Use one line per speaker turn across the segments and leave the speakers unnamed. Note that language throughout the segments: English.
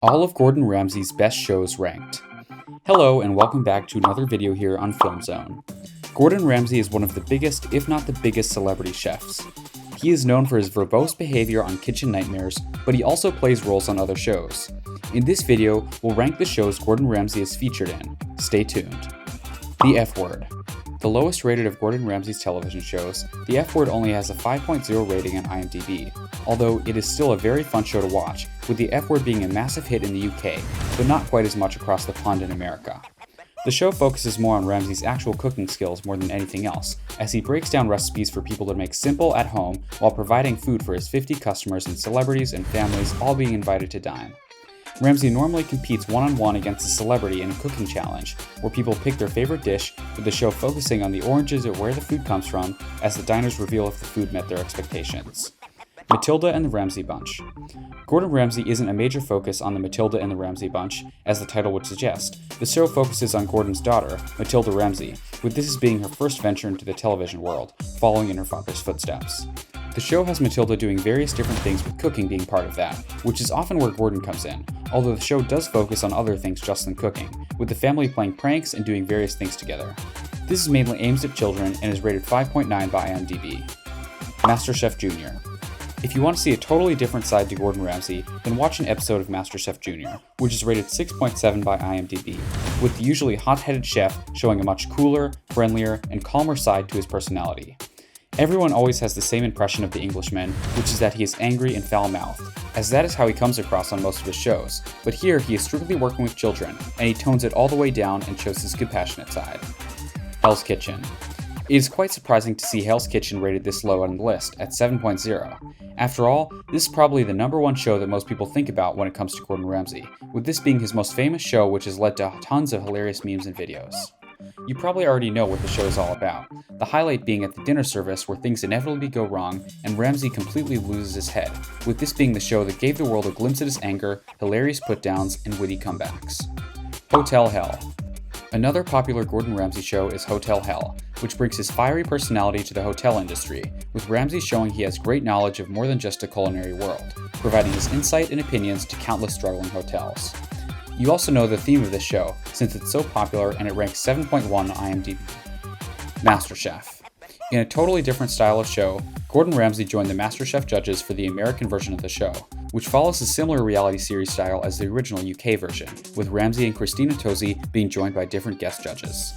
All of Gordon Ramsay's best shows ranked. Hello and welcome back to another video here on Film Zone. Gordon Ramsay is one of the biggest, if not the biggest, celebrity chefs. He is known for his verbose behavior on Kitchen Nightmares, but he also plays roles on other shows. In this video, we'll rank the shows Gordon Ramsay is featured in. Stay tuned. The F Word. The lowest rated of Gordon Ramsay's television shows, The F Word only has a 5.0 rating on IMDb, although it is still a very fun show to watch, with The F Word being a massive hit in the UK, but not quite as much across the pond in America. The show focuses more on Ramsay's actual cooking skills more than anything else, as he breaks down recipes for people to make simple at home while providing food for his 50 customers and celebrities and families all being invited to dine. Ramsay normally competes one-on-one against a celebrity in a cooking challenge, where people pick their favorite dish, with the show focusing on the origins of where the food comes from, as the diners reveal if the food met their expectations. Matilda and the Ramsay Bunch. Gordon Ramsay isn't a major focus on the Matilda and the Ramsay Bunch, as the title would suggest. The show focuses on Gordon's daughter, Matilda Ramsay, with this as being her first venture into the television world, following in her father's footsteps. The show has Matilda doing various different things, with cooking being part of that, which is often where Gordon comes in, although the show does focus on other things just than cooking, with the family playing pranks and doing various things together. This is mainly aimed at children and is rated 5.9 by IMDb. MasterChef Junior. If you want to see a totally different side to Gordon Ramsay, then watch an episode of MasterChef Junior, which is rated 6.7 by IMDb, with the usually hot-headed chef showing a much cooler, friendlier, and calmer side to his personality. Everyone always has the same impression of the Englishman, which is that he is angry and foul-mouthed, as that is how he comes across on most of his shows, but here he is strictly working with children, and he tones it all the way down and shows his compassionate side. Hell's Kitchen. It is quite surprising to see Hell's Kitchen rated this low on the list, at 7.0. After all, this is probably the number one show that most people think about when it comes to Gordon Ramsay, with this being his most famous show, which has led to tons of hilarious memes and videos. You probably already know what the show is all about, the highlight being at the dinner service where things inevitably go wrong and Ramsay completely loses his head, with this being the show that gave the world a glimpse at his anger, hilarious put-downs, and witty comebacks. Hotel Hell. Another popular Gordon Ramsay show is Hotel Hell, which brings his fiery personality to the hotel industry, with Ramsay showing he has great knowledge of more than just a culinary world, providing his insight and opinions to countless struggling hotels. You also know the theme of this show, since it's so popular and it ranks 7.1 on IMDb. MasterChef. In a totally different style of show, Gordon Ramsay joined the MasterChef judges for the American version of the show, which follows a similar reality series style as the original UK version, with Ramsay and Christina Tosi being joined by different guest judges.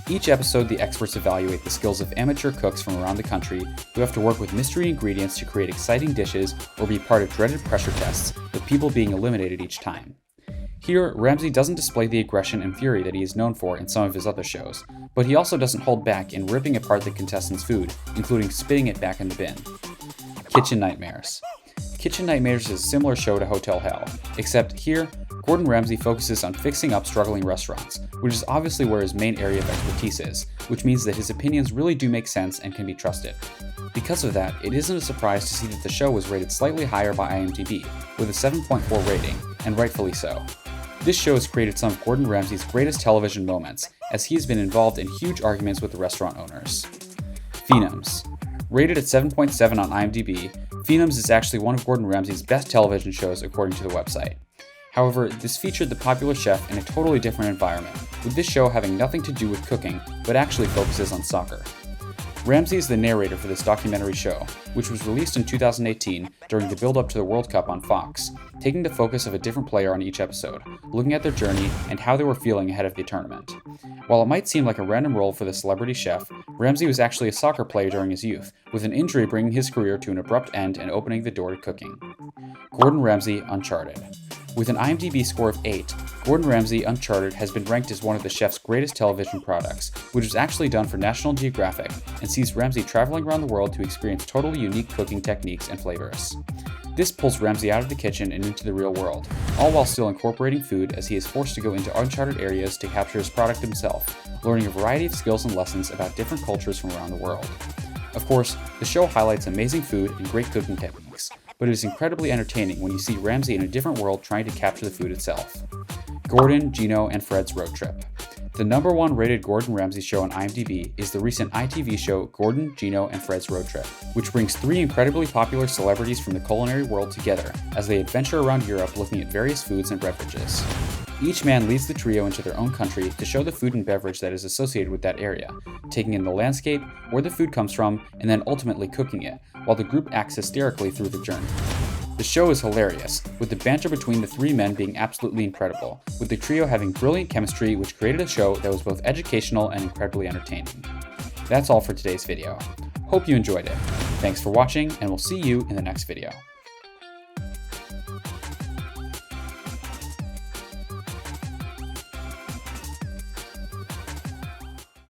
Each episode, the experts evaluate the skills of amateur cooks from around the country who have to work with mystery ingredients to create exciting dishes or be part of dreaded pressure tests, with people being eliminated each time. Here, Ramsay doesn't display the aggression and fury that he is known for in some of his other shows, but he also doesn't hold back in ripping apart the contestants' food, including spitting it back in the bin. Kitchen Nightmares. Kitchen Nightmares is a similar show to Hotel Hell, except here, Gordon Ramsay focuses on fixing up struggling restaurants, which is obviously where his main area of expertise is, which means that his opinions really do make sense and can be trusted. Because of that, it isn't a surprise to see that the show was rated slightly higher by IMDb, with a 7.4 rating, and rightfully so. This show has created some of Gordon Ramsay's greatest television moments, as he has been involved in huge arguments with the restaurant owners. Phenoms. Rated at 7.7 on IMDb, Phenoms is actually one of Gordon Ramsay's best television shows according to the website. However, this featured the popular chef in a totally different environment, with this show having nothing to do with cooking, but actually focuses on soccer. Ramsay is the narrator for this documentary show, which was released in 2018 during the build-up to the World Cup on Fox, taking the focus of a different player on each episode, looking at their journey and how they were feeling ahead of the tournament. While it might seem like a random role for the celebrity chef, Ramsay was actually a soccer player during his youth, with an injury bringing his career to an abrupt end and opening the door to cooking. Gordon Ramsay Uncharted. With an IMDb score of 8, Gordon Ramsay Uncharted has been ranked as one of the chef's greatest television products, which was actually done for National Geographic and sees Ramsay traveling around the world to experience totally unique cooking techniques and flavors. This pulls Ramsay out of the kitchen and into the real world, all while still incorporating food as he is forced to go into uncharted areas to capture his product himself, learning a variety of skills and lessons about different cultures from around the world. Of course, the show highlights amazing food and great cooking techniques, but it is incredibly entertaining when you see Ramsay in a different world trying to capture the food itself. Gordon, Gino, and Fred's Road Trip. The #1 rated Gordon Ramsay show on IMDb is the recent ITV show Gordon, Gino, and Fred's Road Trip, which brings 3 incredibly popular celebrities from the culinary world together as they adventure around Europe looking at various foods and beverages. Each man leads the trio into their own country to show the food and beverage that is associated with that area, taking in the landscape, where the food comes from, and then ultimately cooking it, while the group acts hysterically through the journey. The show is hilarious, with the banter between the 3 men being absolutely incredible, with the trio having brilliant chemistry which created a show that was both educational and incredibly entertaining. That's all for today's video. Hope you enjoyed it. Thanks for watching, and we'll see you in the next video.